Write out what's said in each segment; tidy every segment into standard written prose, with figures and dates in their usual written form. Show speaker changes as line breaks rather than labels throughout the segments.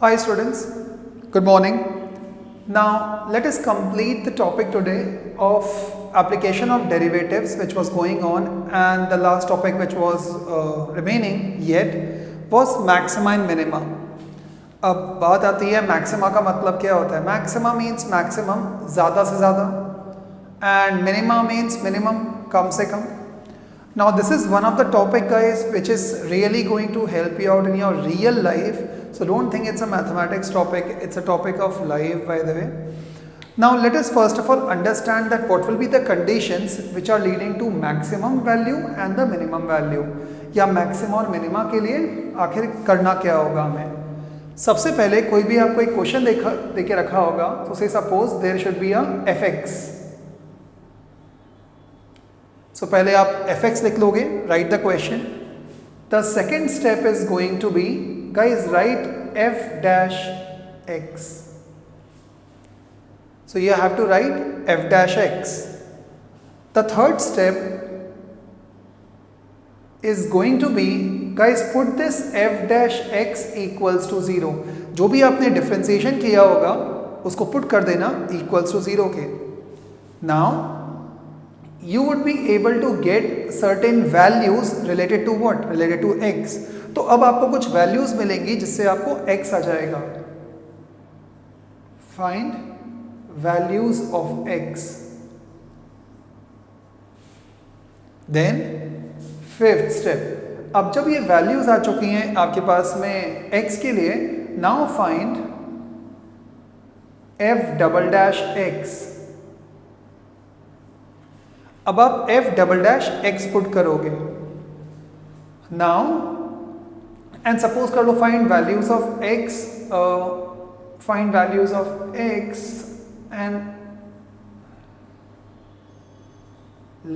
Hi students, good morning. Now let us complete the topic today of application of derivatives which was going on, and the last topic which was remaining yet was maxima and minima. अब बात आती है maxima का मतलब क्या होता है. Maxima means maximum, ज़्यादा से ज़्यादा, एंड मिनिमा मीन्स मिनिमम, कम से कम. Now this is one of the topic guys which is really going to help you out in your real life. So don't think it's a mathematics topic, it's a topic of life by the way. Now let us first of all understand that what will be the conditions which are leading to maximum value and the minimum value. या maximum और minima के लिए आखिर करना क्या होगा हमें. सबसे पहले कोई भी आपको एक क्वेश्चन देके रखा होगा, तो से suppose there should be a fx. So पहले आप fx लिख लोगे, write the question. The second step is going to be, guys, write f dash x. So you have to write f dash x. The third step is going to be, guys, put this f dash x equals to 0. जो भी आपने differentiation किया होगा उसको put कर देना equals to 0 के. Now you would be able to get certain values related to what? Related to x. तो अब आपको कुछ values मिलेंगी जिससे आपको x आ जाएगा. Find values of x. Then fifth step. अब जब ये values आ चुकी हैं आपके पास में x के लिए, now find f double dash x. अब आप f double dash x put करोगे. नाउ एंड सपोज कर लो find values of x, find values of x and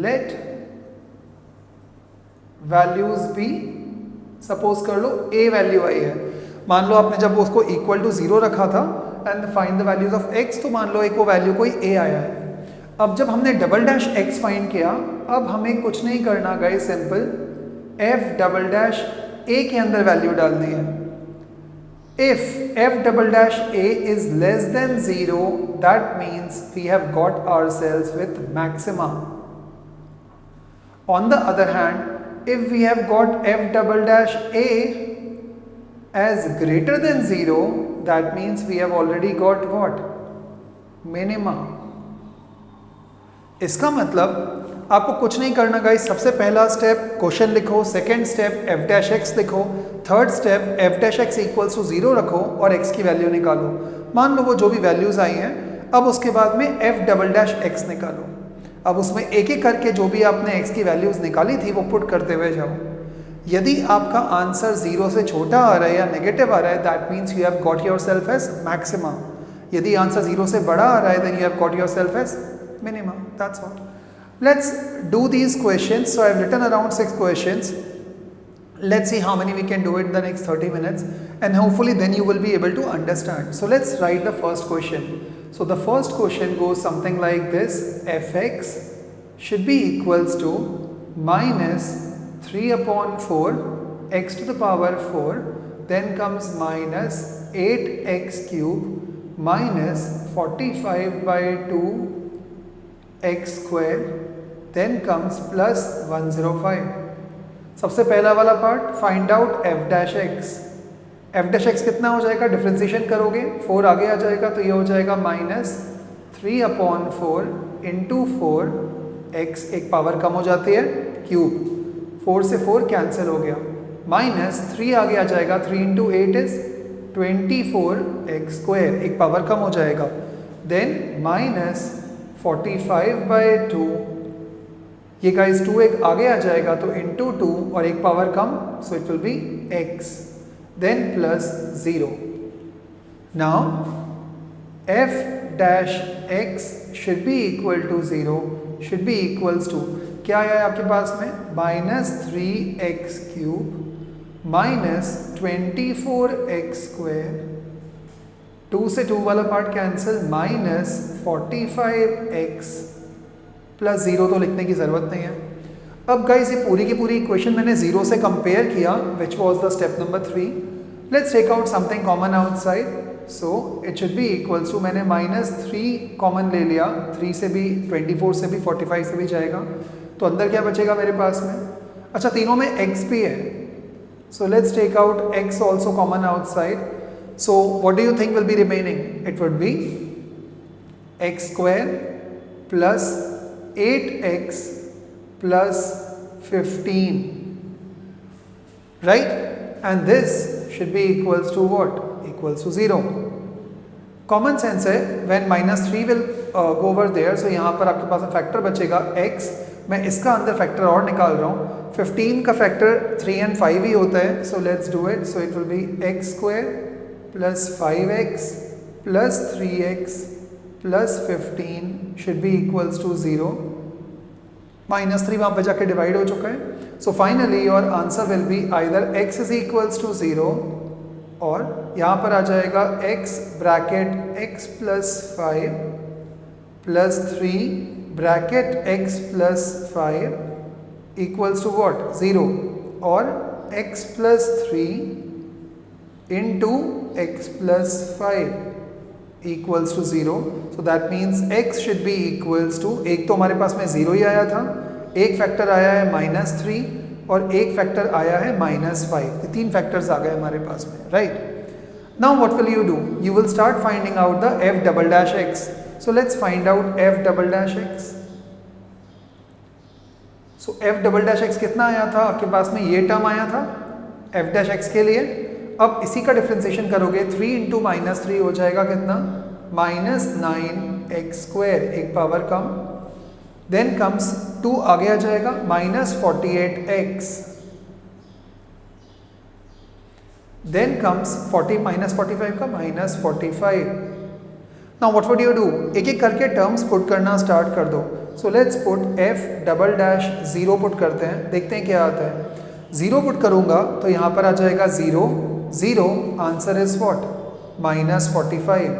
let values be, suppose कर लो a वैल्यू आई है. मान लो आपने जब उसको इक्वल टू 0 रखा था and find the values of x, तो मान लो एक वो वैल्यू कोई a आया है. अब जब हमने डबल डैश x फाइंड किया, अब हमें कुछ नहीं करना guys, simple f double dash a के अंदर वैल्यू डालनी है. If f double dash a is less than 0, that means we have got ourselves with maxima. On the other hand, if we have got f double dash a as greater than 0, that means we have already got what? Minima. इसका मतलब आपको कुछ नहीं करना guys. सबसे पहला step question लिखो, second step f dash x लिखो, third step f dash x equals to 0 रखो और x की वैल्यू निकालो. मान लो वो जो भी वैल्यूज आई हैं, अब उसके बाद में f डबल डैश x निकालो. अब उसमें एक एक करके जो भी आपने x की वैल्यूज निकाली थी वो पुट करते हुए जाओ. यदि आपका आंसर 0 से छोटा आ रहा है या नेगेटिव आ रहा है, that means you have got yourself as maxima. यदि आंसर 0 से बड़ा आ रहा है, then you have got yourself as minimum. That's all. Let's do these questions. So I've written around 6 questions. Let's see how many we can do it in the next 30 minutes, and hopefully then you will be able to understand. So let's write the first question. So the first question goes something like this: fx should be equals to minus 3 upon 4 x to the power 4, then comes minus 8x cube minus 45 by 2 x square, then comes plus 105. सबसे पहला वाला part, find out f dash x. f dash x कितना हो जाएगा? Differentiation करोगे 4 आगे आ जाएगा, तो ये हो जाएगा माइनस 3 अपॉन 4 इंटू 4 x, एक पावर कम हो जाती है, क्यूब. 4 से 4 कैंसिल हो गया, माइनस 3 आगे आ जाएगा, 3 इंटू 8 इज 24 x स्क्वायर, एक पावर कम हो जाएगा. देन माइनस 45 बाई 2, ये गाइस 2 एक आगे आ जाएगा तो इंटू 2 और एक पावर कम, so it will be x. Then plus 0. Now f dash x should be equal to 0, should be equals to क्या है आपके पास में? Minus 3x cube minus 24x square. 2 से 2 वाला part cancel, minus 45x plus 0 तो लिखने की ज़रूरत नहीं है. अब गाइस ये पूरी की पूरी इक्वेशन मैंने 0 से कंपेयर किया, which was the step number 3. Let's take out something common outside. So it should be equals to, मैंने -3 कॉमन ले लिया, 3 से भी, 24 से भी, 45 से भी जाएगा, तो अंदर क्या बचेगा मेरे पास में? अच्छा, तीनों में x भी है, so let's take out x also common outside. So what do you think will be remaining? It would be x square plus 8x plus 15, right? And this should be equals to what? Equals to 0. Common sense है, when -3 will go over there, so यहाँ पर आपके पास factor बचेगा x, मैं इसका अंदर factor और निकाल रहा हूँ, 15 का फैक्टर 3 and 5 ही होता है, so let's do it. So it will be x square plus 5x plus 3x plus 15 should be equals to 0. -3 वहाँ पे जाके डिवाइड हो चुका है, so finally your answer will be either x is equals to 0 और यहाँ पर आ जाएगा x bracket x plus 5 plus 3 bracket x plus 5 equals to what? 0, और x plus 3 into x plus 5 equals to 0. So that means x should be equals to, एक तो हमारे पास में 0 ही आया था, एक फैक्टर आया है -3 और एक फैक्टर आया है -5, तो 3 फैक्टर्स आ गए हमारे पास में, right? Now what will you do? You will start finding out the f double dash x. So let's find out f double dash x. So f double dash x कितना आया था आपके पास में? ये टर्म आया था f डैश x के लिए. अब इसी का डिफरेंशिएशन करोगे, 3 इंटू -3 हो जाएगा कितना? -9x स्क्वायर, एक पावर कम, देन कम्स 2 आगे आ जाएगा, -48x, देन कम्स 40 -45 का -45. Now what would you do? एक एक करके टर्म्स पुट करना स्टार्ट कर दो. सो let's put f double dash 0 put करते हैं, देखते हैं क्या आता है. 0 पुट करूंगा तो यहाँ पर आ जाएगा 0 0, answer is what? -45.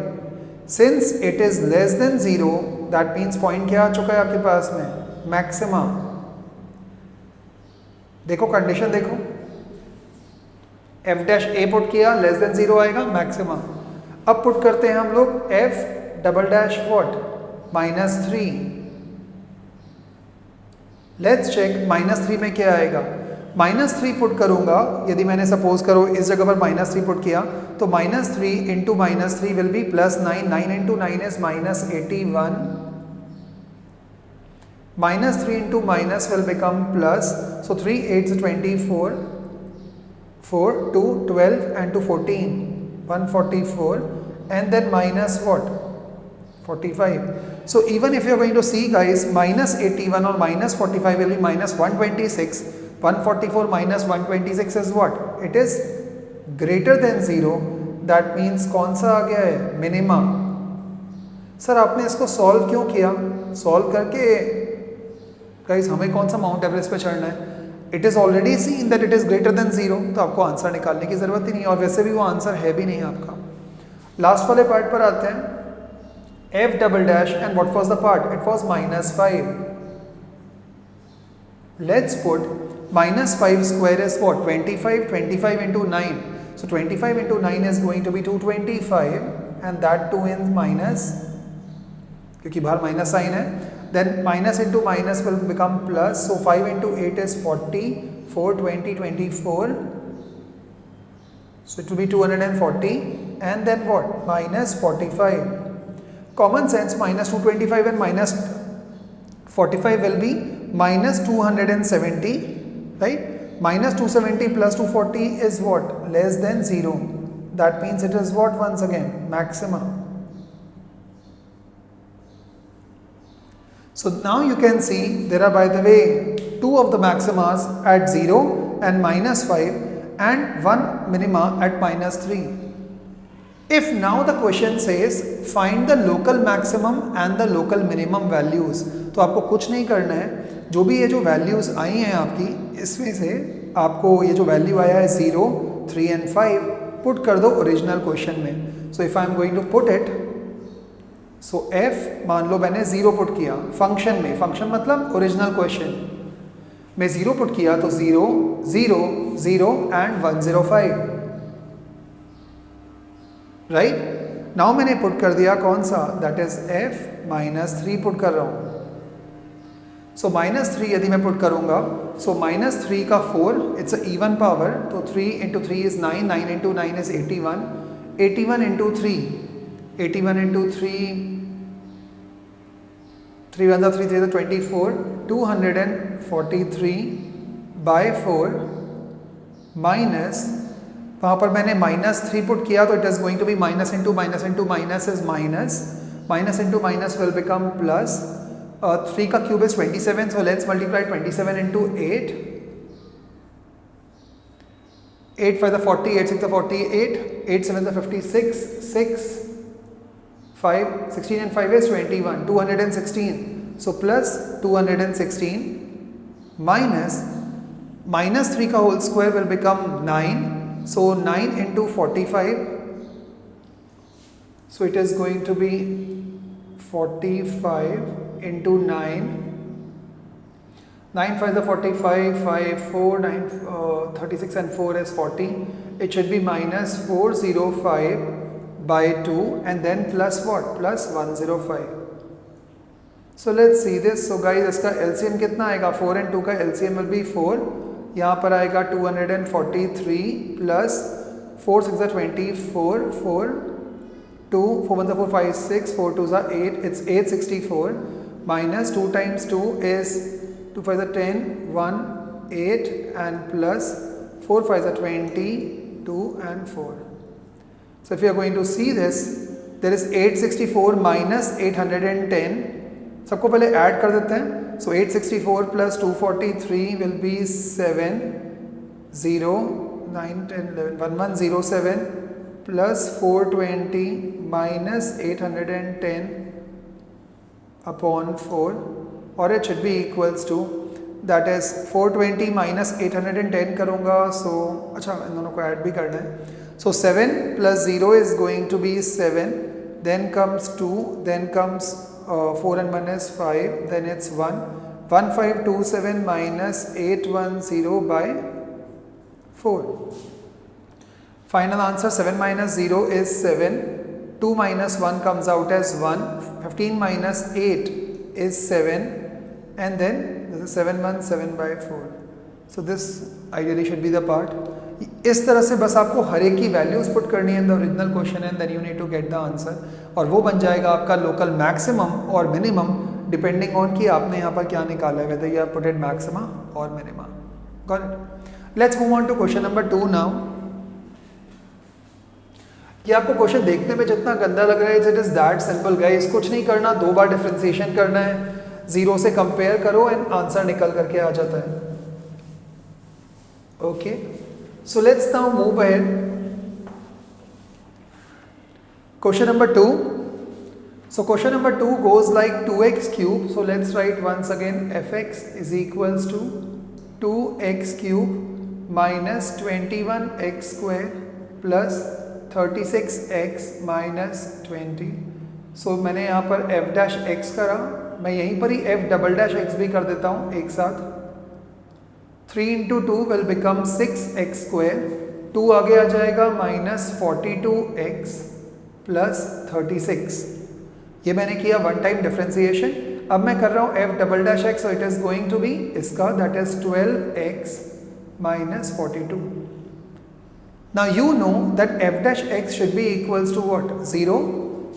Since it is less than 0, that means point क्या आ चुका है आपके पास में? मैक्सिमा. देखो कंडीशन देखो, f डैश a पुट किया, लेस देन 0 आएगा, मैक्सिमा. अब पुट करते हैं हम लोग f double dash what? -3. Let's check -3 में क्या आएगा. -3 पुट करूंगा, यदि मैंने सपोज करो इस जगह पर -3 पुट किया, तो -3 into -3 will be +9, 9 into 9 is -81, -3 into minus will become plus, so 3 8 is 24, 4 2 12 and 2 14, 144, and then minus what? 45. So even if you are going to see guys, -81 or -45 will be -126, 144 minus 126 is what? It is greater than 0. That means कौन सा आ गया है? Minima. Sir आपने इसको solve क्यों किया? Solve करके guys हमें कौन सा माउंट एवरेस्ट पे चढ़ना है? It is already seen that it is greater than 0, तो आपको आंसर निकालने की ज़रूरत ही नहीं, और वैसे भी वो आंसर है भी नहीं आपका. लास्ट वाले पार्ट पर आते हैं. f double dash and what was the part? It was -5. Let's put -5 square is what? 25, 25 into 9. So 25 into 9 is going to be 225, and that too in minus, क्योंकि बाहर माइनस साइन है. Then minus into minus will become plus. So 5 into 8 is 40, 4 20 24. So it will be 240, and then what? Minus 45. Common sense, minus 225 and minus 45 will be minus 270, right? Minus 270 plus 240 is what? Less than 0. That means it is what? Once again, maxima. So now you can see there are, by the way, two of the maximas at 0 and -5, and one minima at -3. If now the question says find the local maximum and the local minimum values, तो आपको कुछ नहीं करना है, जो भी ये जो वैल्यूज़ आई हैं आपकी, इसमें से आपको ये जो वैल्यू आया है 0, 3 and 5 पुट कर दो ओरिजिनल क्वेश्चन में. So if I am going to put it, so f मान लो मैंने 0 पुट किया फंक्शन में, फंक्शन मतलब ओरिजिनल क्वेश्चन में 0 पुट किया, तो 0 0 0 and 105. राइट। नाउ मैंने पुट कर दिया कौन सा, that is f minus 3 put कर रहा हूँ। सो -3 यदि मैं पुट करूँगा, सो -3 का 4, इट्स अ इवन पावर, तो 3 into 3 is 9, 9 into 9 is 81, 81 into 3, 81 into 3, 3 1 3 3 24, 243 by 4 minus, वहाँ पर मैंने -3 पुट किया तो it is going to be minus into minus into minus is minus, minus into minus will become plus, 3 का cube is 27, so let's multiply 27 into 8, 8 5 the 40, 8 6 the 48, 8 7 the 56, 6 5, 16 and 5 is 21, 216, so plus 216 minus, minus 3 का whole square will become 9, so 9 into 45, so it is going to be 45 into 9, 9 5 the 45, 5 4 9 36 and 4 is 40, it should be minus 405 by 2 and then plus what, plus 105. So let's see this. So guys इसका LCM कितना आएगा, 4 and 2 का LCM will be 4, यहाँ पर आएगा 243 plus 4 6 are 24, 4 2 4 1 4 5 6, 4 2 are 8, it's 864 minus 2 times 2 is 2 5 are 10, 1 8 and plus 4 5 are 20, 2 and 4. So if you are going to see this, there is 864 minus 810. सबको पहले add कर देते हैं. So 864 plus 243 will be 7 0 9 10 11 1107 plus 420 minus 810 upon 4, or it should be equals to, that is 420 minus 810 करूँगा. So अच्छा इन दोनों को add भी करना है. So 7 plus 0 is going to be 7, then comes 2, then comes 4 and 1 is 5, then it's 1, 1527 minus 810 by 4. Final answer 7 minus 0 is 7, 2 minus 1 comes out as 1, 15 minus 8 is 7, and then this is 717 by 4. So this ideally should be the part. इस तरह से बस आपको हर एक की values put करनी है in the original question and then you need to get the answer, और वो बन जाएगा आपका लोकल मैक्सिमम और मिनिमम डिपेंडिंग ऑन कि आपने यहाँ पर क्या निकाला है, whether you have put it maxima और minima. Got it. Let's move on to question number 2 now. ये आपको क्वेश्चन देखने में जितना गंदा लग रहा है, it is that simple guys. कुछ नहीं करना, 2 बार डिफरेंशिएशन करना है, 0 से कंपेयर करो एंड आंसर निकल करके आ जाता है. Okay, so let's now move ahead. Question number 2. So question number 2 goes like 2x cube. So let's write once again fx is equals to 2x cube minus 21x square plus 36x minus 20. So मैंने यहाँ पर f dash x करा, मैं यहीं पर ही f double dash x भी कर देता हूँ एक साथ. 3 into 2 will become 6x square, 2 आगे आ जाएगा minus 42x plus 36. ये मैंने किया वन टाइम डिफरेंशिएशन. अब मैं कर रहा हूँ f double dash x, so it is going to be इसका that is 12x minus 42. Now you know that f dash x should be equals to what? 0.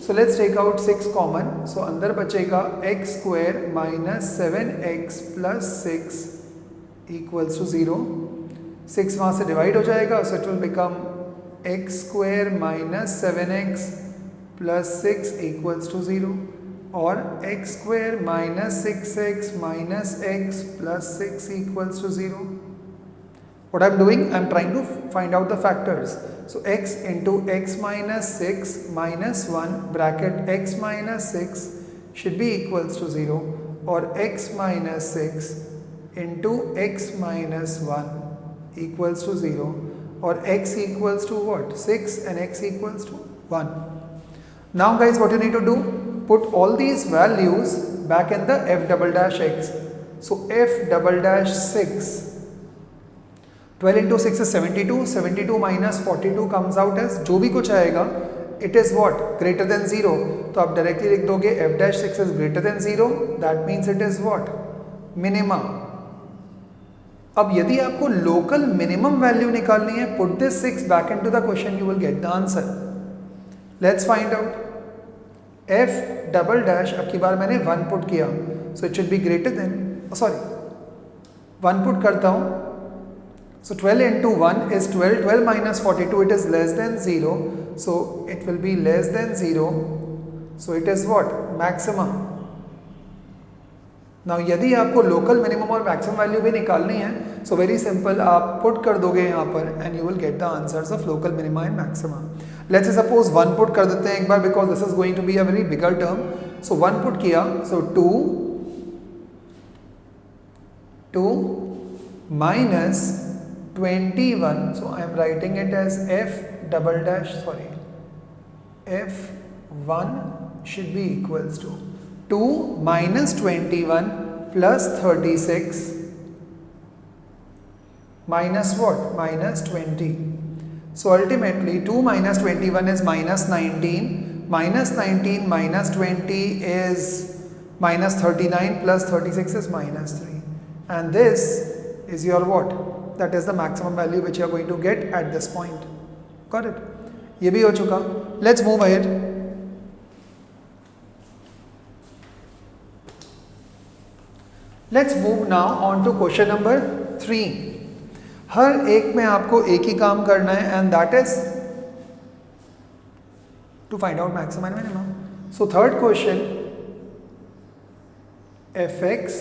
So let's take out 6 common. So अंदर बचेगा x square minus 7x plus 6 equals to 0. 6 वहाँ से divide हो जाएगा, so it will become x square minus 7x plus 6 equals to 0, or x square minus 6x minus x plus 6 equals to 0. What I'm doing, I'm trying to find out the factors. So x into x minus 6 minus 1 bracket x minus 6 should be equals to 0, or x minus 6 into x minus 1 equals to 0, or x equals to what? 6 and x equals to 1. Now guys, what you need to do? Put all these values back in the f double dash x. So f double dash 6, 12 into 6 is 72, 72 minus 42 comes out as जो भी कुछ आएगा it is what greater than 0, तो आप directly लिख दोगे F dash 6 is greater than 0, that means it is what minima. अब यदि आपको लोकल मिनिमम वैल्यू निकालनी है, put this 6 back into the question, you will get the answer. Let's find out F double dash, अब की बार मैंने 1 put किया, so it should be greater than, sorry 1 put करता हूँ, so 12 into 1 is 12, 12 minus 42, it is less than 0, so it will be less than 0, so it is what maxima। now यदि आपको local minimum और maximum value भी निकालनी है, so very simple, आप put कर दोगे यहाँ पर and you will get the answers of local minima and maxima। let's say suppose 1 put कर देते हैं एक बार, because this is going to be a very bigger term, so 1 put किया, so 2 minus 21, so I am writing it as f double dash, sorry, f1 should be equals to 2 minus 21 plus 36 minus what? Minus 20. So ultimately 2 minus 21 is minus 19, minus 19 minus 20 is minus 39, plus 36 is minus 3, and this is your what? That is the maximum value which you are going to get at this point. Got it? ये भी हो चुका. Let's move ahead. Let's move now on to question number 3. हर एक में आपको एक ही काम करना है, and that is to find out maximum and minimum. So third question, fx,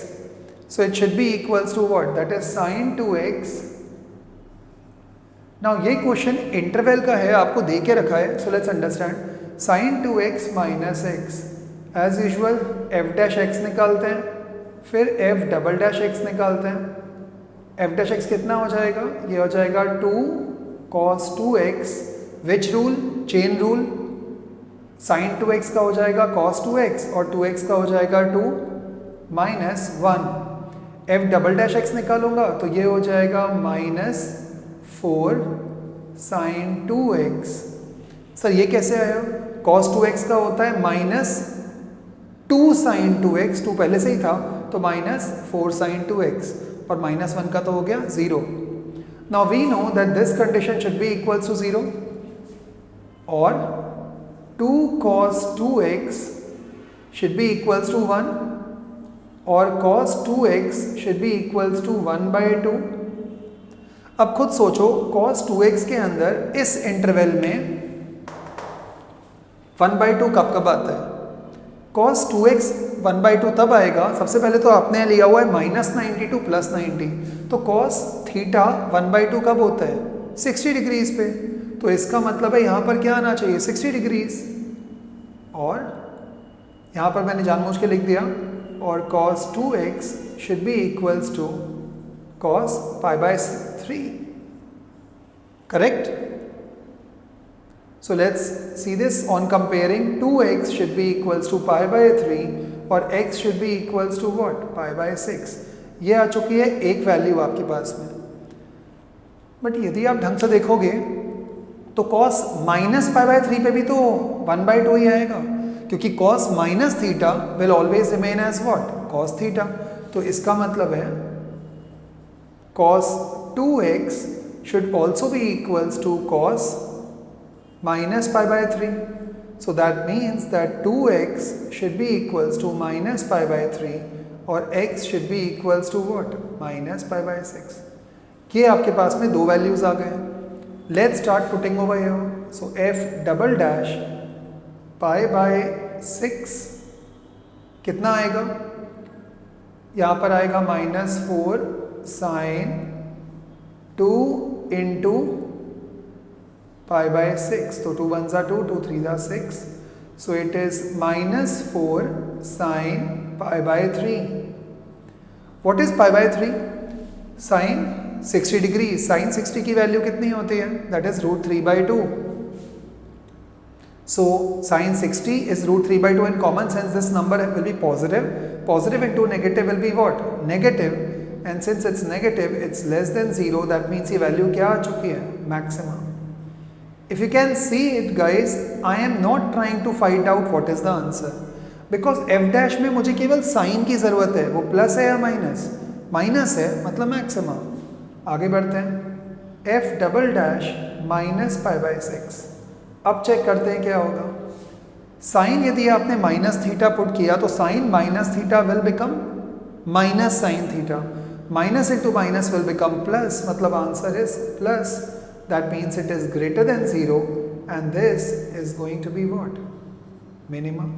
so it should be equals to what? That is sin 2x. Now ये question interval का है, आपको दे के रखा है, so let's understand. sin 2x minus x, as usual f dash x निकालते हैं, फिर f डबल डैश x निकालते हैं. f dash x कितना हो जाएगा? ये हो जाएगा 2 cos 2x, which rule? Chain rule. sin 2x का हो जाएगा cos 2x और 2x का हो जाएगा 2 minus 1. f double dash x निकालूंगा तो ये हो जाएगा माइनस 4 sin 2x. सर ये कैसे आया? cos 2x का होता है माइनस 2 sin 2x, 2 पहले से ही था तो माइनस 4 sin 2x, और माइनस 1 का तो हो गया 0. Now we know that this condition should be equals to 0, और 2 cos 2x should be equals to 1, और cos 2x should be equals to 1 by 2. अब खुद सोचो, cos 2x के अंदर इस इंटरवल में 1 by 2 कब कब आता है? cos 2x 1 by 2 तब आएगा, सबसे पहले तो आपने लिया हुआ है माइनस 90 टू प्लस 90, तो cos थीटा 1 by 2 कब होता है? 60 डिग्रीज पे. तो इसका मतलब है यहाँ पर क्या आना चाहिए? 60 डिग्रीज. और यहाँ पर मैंने जानबूझ के लिख दिया, और cos 2x should be equals to cos pi by 3. Correct? So let's see this on comparing. 2x should be equals to pi by 3 और x should be equals to what? Pi by 6. ये आ चुकी है एक value आपके पास में. But यदि आप ढंग से देखोगे तो cos माइनस pi by 3 पे भी तो 1 by 2 ही आएगा, क्योंकि cos minus theta will always remain as what? Cos theta. तो इसका मतलब है cos 2x should also be equals to cos minus pi by 3. So that means that 2x should be equals to minus pi by 3 और x should be equals to what? Minus pi by 6. ये आपके पास में दो values आ गए. Let's start putting over here. So f double dash pi by 6 कितना आएगा? यहाँ पर आएगा minus 4 sin 2 into pi by 6. So 2 1s are 2, 2 3s are 6. So it is minus 4 sin pi by 3. What is pi by 3? Sin 60 degrees. Sin 60 की value कितनी होती है? That is root 3 by 2. So sin 60 is root 3 by 2. In common sense this number will be positive. Positive into negative will be what? Negative. And since it's negative, it's less than 0. That means ये value क्या आ चुकी है? Maximum. If you can see it guys, I am not trying to find out what is the answer, because f dash में मुझे केवल sign की ज़रूरत है, वो प्लस है या माइनस, माइनस है मतलब मैक्सिमा। आगे बढ़ते हैं, f double dash minus pi by 6। अब चेक करते हैं क्या होगा। साइन यदि आपने माइनस थीटा पुट किया तो sine minus theta will become minus sine theta, minus into minus will become plus, मतलब answer is plus. That means it is greater than 0 and this is going to be what? Minimum.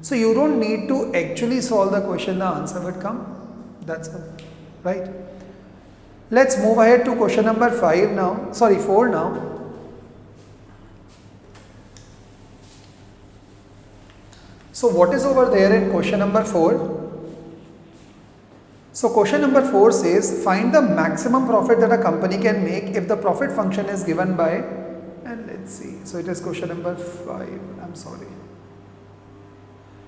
So you don't need to actually solve the question, the answer would come. That's it, right? Let's move ahead to question number 4 now. So what is over there in question number 4? So question number 4 says, find the maximum profit that a company can make if the profit function is given by, and let's see, so it is question number 5, I'm sorry.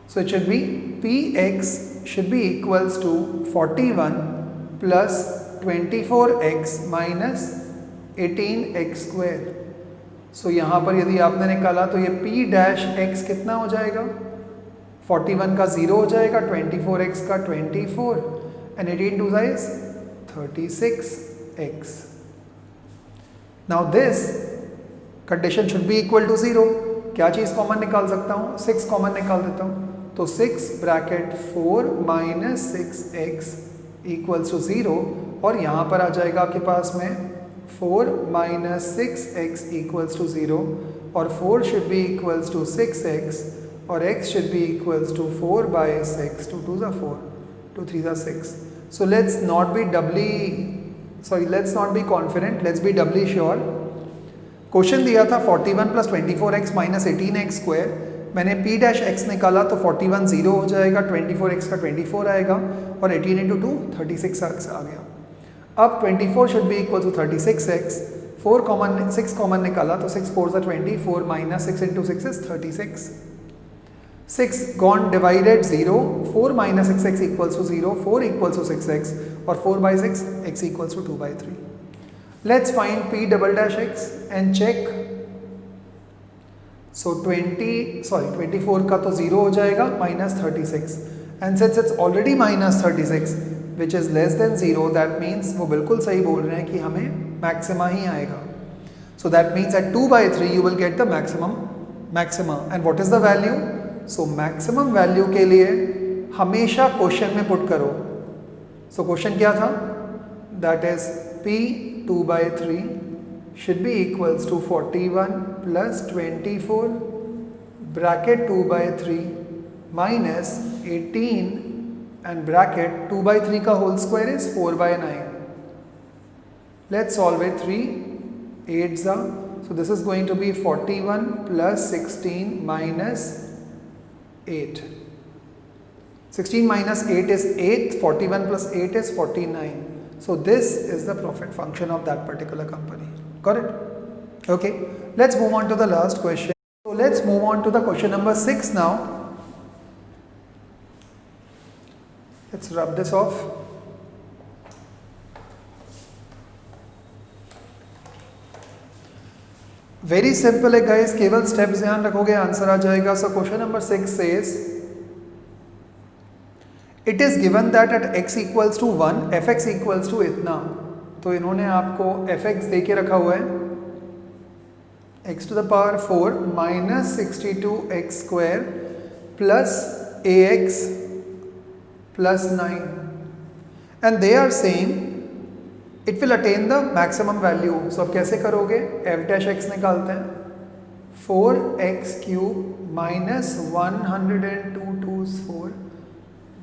So it should be Px should be equals to 41 plus 24x minus 18x square. So यहाँ पर यदि आपने निकाला तो ये P dash x कितना हो जाएगा, 41 का 0 हो जाएगा, 24x का 24 and 18 to is 36x. Now this condition should be equal to 0. क्या चीज़ कॉमन निकाल सकता हूँ, 6 कॉमन निकाल देता हूँ, तो 6 bracket 4 minus 6x equals to 0, और यहाँ पर आ जाएगा आपके पास में 4 माइनस 6x इक्वल्स टू 0, और 4 should be equals to 6x, और x should be equals to 4 by 6, 2 2 4, 2 3 6. So let's not be confident, let's be doubly sure. Question दिया था 41 plus 24x minus 18x square, मैंने p डैश x निकाला तो 41 0 हो जाएगा, 24x का 24 आएगा, और 18 इंटू 2 36x आ गया। अब 24 should be equal to 36x, 6 common निकाला तो 6 4 सा 24 minus 6 into 6 is 36, 6 gone divided 0, 4 minus 6x equals to 0, 4 equals to 6x, or 4 by 6 x equals to 2 by 3. Let's find p double dash x and check. So 24 का तो 0 हो जाएगा, minus 36, and since it's already minus 36 which is less than 0, that means वो बिल्कुल सही बोल रहे हैं कि हमें मैक्सिमा ही आएगा. So that means at 2 by 3 you will get the maxima, and what is the value? So maximum value के लिए हमेशा क्वेश्चन में पुट करो. सो क्वेश्चन क्या था, that is P 2 by 3 should be equals to 41 plus 24 bracket 2 by 3 minus 18 and bracket 2 by 3 का whole square is 4 by 9. Let's solve it. 3 8s are, so this is going to be 41 plus 16 minus 8. 16 minus 8 is 8, 41 plus 8 is 49. So this is the profit function of that particular company. Got it? Okay, let's move on to the last question. So let's move on to the question number 6 now. Let's rub this off. Very simple है guys, केवल steps ध्यान रखोगे answer आ जाएगा. So question number 6 says it is given that at x equals to 1 fx equals to इतना. तो इन्होंने आपको fx दे के रखा हुआ है x to the power 4 minus 62x square plus ax plus 9, and they are saying it will attain the maximum value. So अब कैसे करोगे, एफ डैश एक्स निकालते हैं, 4x cube minus 102 2 4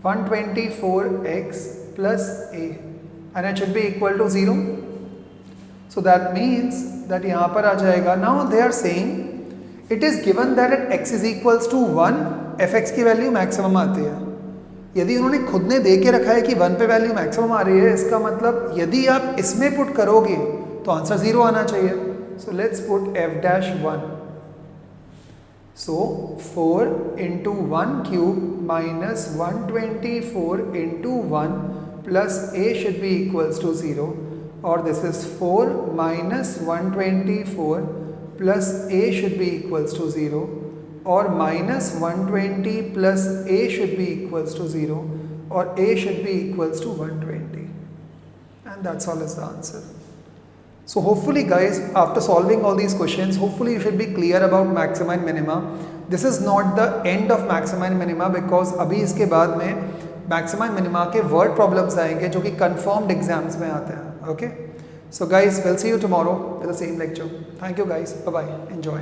124x plus a, and it should be equal to 0. So that means that यहाँ पर आ जाएगा. Now they are saying it is given that at x is equals to 1 fx की value maximum आती है. यदि उन्होंने खुद ने दे के रखा है कि 1 पे वैल्यू मैक्सिमम आ रही है, इसका मतलब यदि आप इसमें पुट करोगे तो आंसर 0 आना चाहिए. So let's put f dash 1. So 4 into 1 cube minus 124 into 1 plus a should be equals to 0, और this is 4 minus 124 plus a should be equals to 0 or minus 120 plus a should be equals to 0 or a should be equals to 120. And that's all is the answer. So hopefully guys, after solving all these questions, hopefully you should be clear about maxima and minima. This is not the end of maxima and minima because अभी इसके बाद में maxima and minima के word problems आएंगे जो कि confirmed exams में आते हैं. Okay? So guys, we'll see you tomorrow with the same lecture. Thank you guys. Bye bye. Enjoy.